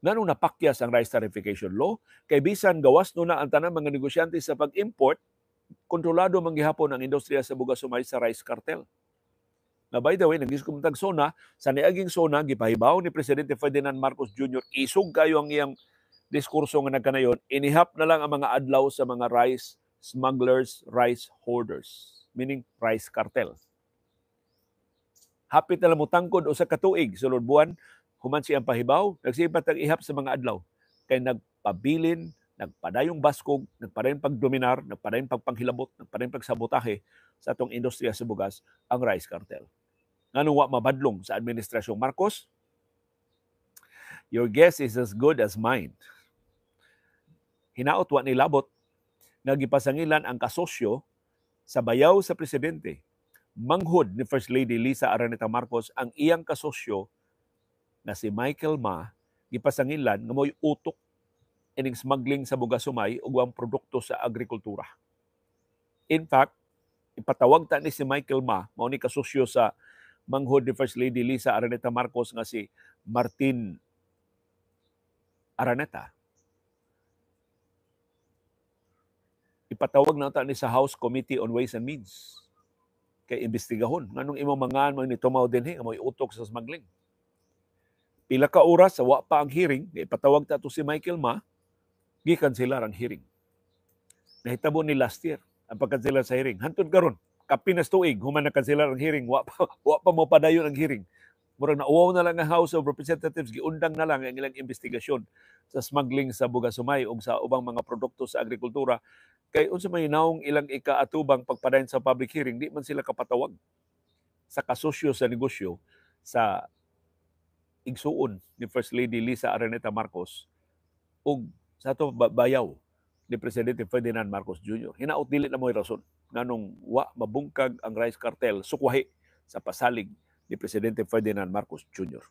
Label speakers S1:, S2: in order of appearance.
S1: Nganong napakyas ang rice tarification law? Kay bisan gawas no na ang tanang mga negosyante sa pag-import, kontrolado man gihapon ang industriya sa bugas sumay sa rice cartel. Na by the way, nag-diskumentag SONA, sa niaging SONA, gipahibaw ni Presidente Ferdinand Marcos Jr., isog kayo ang iyang diskurso nga nagkanayon, inihap na lang ang mga adlaw sa mga rice smugglers, rice hoarders, meaning rice cartel. Hapit na lang mo tangkod o sa katuig, sulod buwan, human siyang pahibaw, nagsipat ang ihap sa mga adlaw. Kay nagpabilin, nagpadayong baskog, nagpadayong pagdominar, nagpadayong pagpanghilabot, nagpadayong pagsabotahe sa atong industriya sa bugas, ang rice cartel. Nganong wa mabadlong sa Administrasyong Marcos? Your guess is as good as mine. Hinaot wa nilabot nga gipasangilan ang kasosyo sa bayaw sa presidente. Manghod ni First Lady Lisa Araneta Marcos ang iyang kasosyo na si Michael Ma gipasangilan nga mo'y utok ining smuggling sa bugas sumay ug ang produkto sa agrikultura. In fact, ipatawag ta ni si Michael Ma, mao ni kasosyo sa manghod ni First Lady Lisa Araneta Marcos nga si Martin Araneta. Ipatawag na ta ni sa House Committee on Ways and Means kay imbestigahon nganong imong mangan mo ni tumaw dinhi nga mo'y utok sa smuggling. Pila ka oras sa wa pa ang hearing, ipatawag ta to si Michael Ma, gikanselar ang hearing. Nahitabo ni last year ang pagkanselar sa hearing. Hantod karon, kapinas tuig human na kanselar ang hearing, wa pa mo padayon ang hearing. Murag nauwaw na lang ang House of Representatives, giundang na lang ang ilang investigasyon sa smuggling sa bugas sumay ug sa ubang mga produkto sa agrikultura. Kay unsa may naong ilang ikaatubang pagpadayon sa public hearing, di man sila kapatawag sa kasosyo sa negosyo sa igsuon ni First Lady Lisa Araneta Marcos ug sa ato bayaw ni Presidente Ferdinand Marcos Jr. Hinaot dili na mo'y rason nganong wa mabungkag ang rice cartel sukwahi sa pasalig ni Presidente Ferdinand Marcos Jr.